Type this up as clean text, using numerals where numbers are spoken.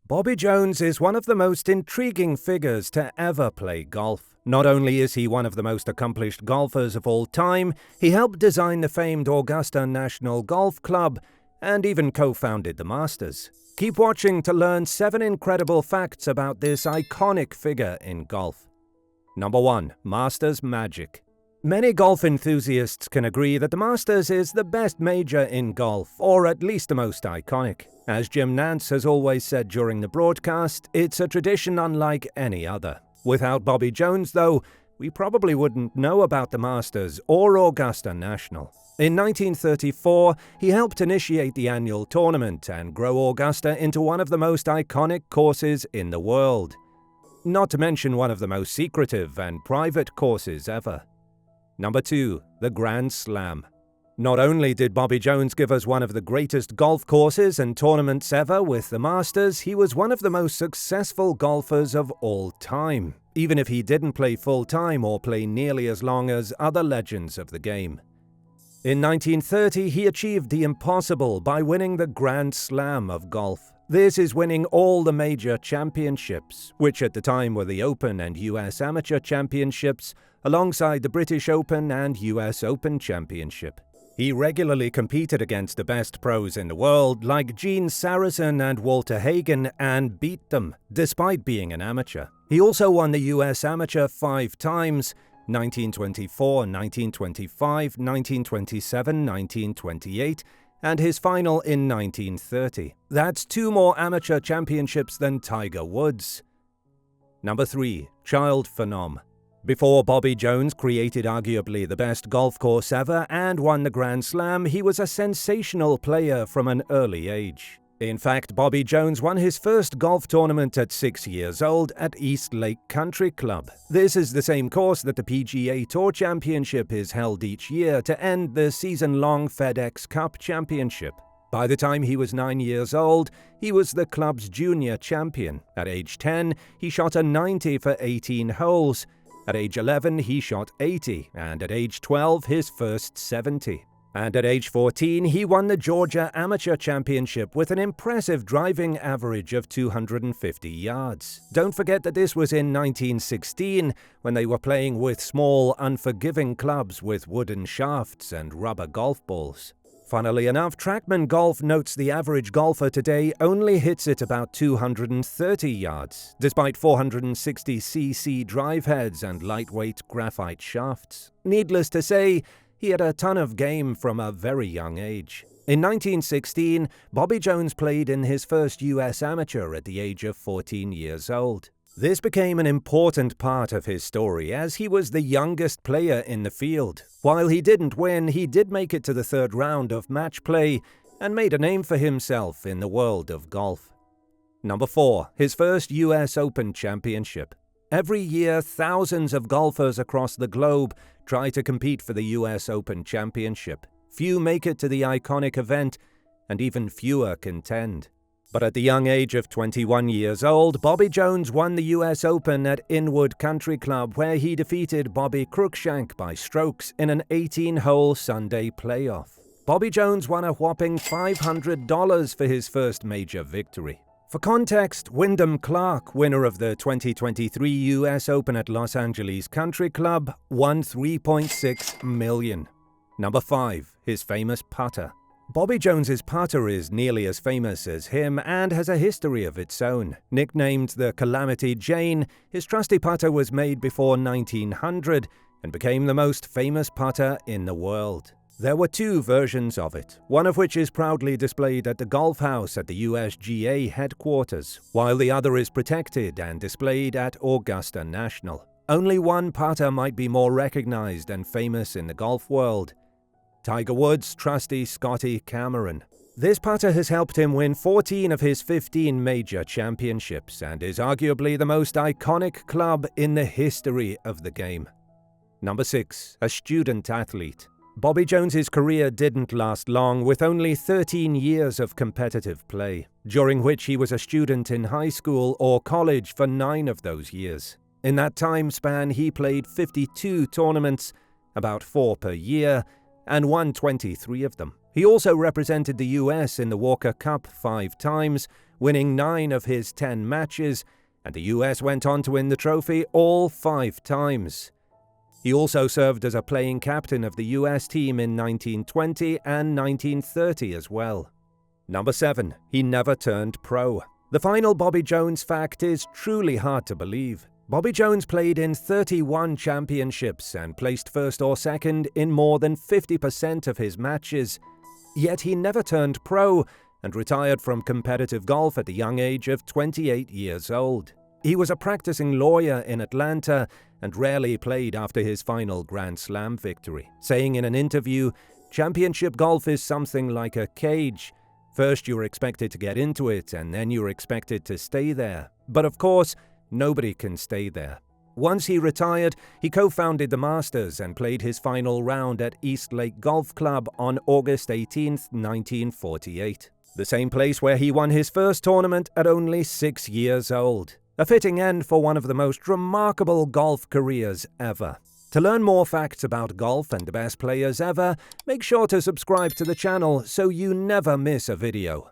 Bobby Jones is one of the most intriguing figures to ever play golf. Not only is he one of the most accomplished golfers of all time, he helped design the famed Augusta National Golf Club and even co-founded the Masters. Keep watching to learn 7 incredible facts about this iconic figure in golf. Number 1. Masters Magic. Many golf enthusiasts can agree that the Masters is the best major in golf, or at least the most iconic. As Jim Nantz has always said during the broadcast, it's a tradition unlike any other. Without Bobby Jones, though, we probably wouldn't know about the Masters or Augusta National. In 1934, he helped initiate the annual tournament and grow Augusta into one of the most iconic courses in the world. Not to mention one of the most secretive and private courses ever. Number 2. The Grand Slam. Not only did Bobby Jones give us one of the greatest golf courses and tournaments ever with the Masters, he was one of the most successful golfers of all time, even if he didn't play full-time or play nearly as long as other legends of the game. In 1930, he achieved the impossible by winning the Grand Slam of golf. This is winning all the major championships, which at the time were the Open and US Amateur Championships, alongside the British Open and US Open Championship. He regularly competed against the best pros in the world, like Gene Sarazen and Walter Hagen, and beat them, despite being an amateur. He also won the US Amateur 5 times, 1924, 1925, 1927, 1928, and his final in 1930. That's 2 more amateur championships than Tiger Woods. Number 3. Child Phenom. Before Bobby Jones created arguably the best golf course ever and won the Grand Slam, he was a sensational player from an early age. In fact, Bobby Jones won his first golf tournament at 6 years old at East Lake Country Club. This is the same course that the PGA Tour Championship is held each year to end the season-long FedEx Cup Championship. By the time he was 9 years old, he was the club's junior champion. At age 10, he shot a 90 for 18 holes. At age 11, he shot 80, and at age 12, his first 70. And at age 14, he won the Georgia Amateur Championship with an impressive driving average of 250 yards. Don't forget that this was in 1916, when they were playing with small, unforgiving clubs with wooden shafts and rubber golf balls. Funnily enough, Trackman Golf notes the average golfer today only hits it about 230 yards, despite 460cc drive heads and lightweight graphite shafts. Needless to say, he had a ton of game from a very young age. In 1916, Bobby Jones played in his first US Amateur at the age of 14 years old. This became an important part of his story, as he was the youngest player in the field. While he didn't win, he did make it to the 3rd round of match play and made a name for himself in the world of golf. Number 4. His first US Open Championship. Every year, thousands of golfers across the globe try to compete for the US Open Championship. Few make it to the iconic event, and even fewer contend. But at the young age of 21 years old, Bobby Jones won the US Open at Inwood Country Club, where he defeated Bobby Cruikshank by strokes in an 18-hole Sunday playoff. Bobby Jones won a whopping $500 for his first major victory. For context, Wyndham Clark, winner of the 2023 US Open at Los Angeles Country Club, won $3.6 million. Number 5. His famous putter. Bobby Jones's putter is nearly as famous as him and has a history of its own. Nicknamed the Calamity Jane, his trusty putter was made before 1900 and became the most famous putter in the world. There were 2 versions of it, one of which is proudly displayed at the golf house at the USGA headquarters, while the other is protected and displayed at Augusta National. Only one putter might be more recognized and famous in the golf world: Tiger Woods' trusty Scotty Cameron. This putter has helped him win 14 of his 15 major championships and is arguably the most iconic club in the history of the game. Number 6. A student athlete. Bobby Jones's career didn't last long, with only 13 years of competitive play, during which he was a student in high school or college for 9 of those years. In that time span, he played 52 tournaments, about 4 per year, and won 23 of them. He also represented the US in the Walker Cup 5 times, winning 9 of his 10 matches, and the US went on to win the trophy all 5 times. He also served as a playing captain of the US team in 1920 and 1930 as well. Number 7. He never turned pro. The final Bobby Jones fact is truly hard to believe. Bobby Jones played in 31 championships and placed first or second in more than 50% of his matches. Yet he never turned pro and retired from competitive golf at the young age of 28 years old. He was a practicing lawyer in Atlanta and rarely played after his final Grand Slam victory, saying in an interview, "Championship golf is something like a cage. First you're expected to get into it and then you're expected to stay there. But of course, nobody can stay there." Once he retired, he co-founded the Masters and played his final round at East Lake Golf Club on August 18, 1948. The same place where he won his first tournament at only 6 years old. A fitting end for one of the most remarkable golf careers ever. To learn more facts about golf and the best players ever, make sure to subscribe to the channel so you never miss a video.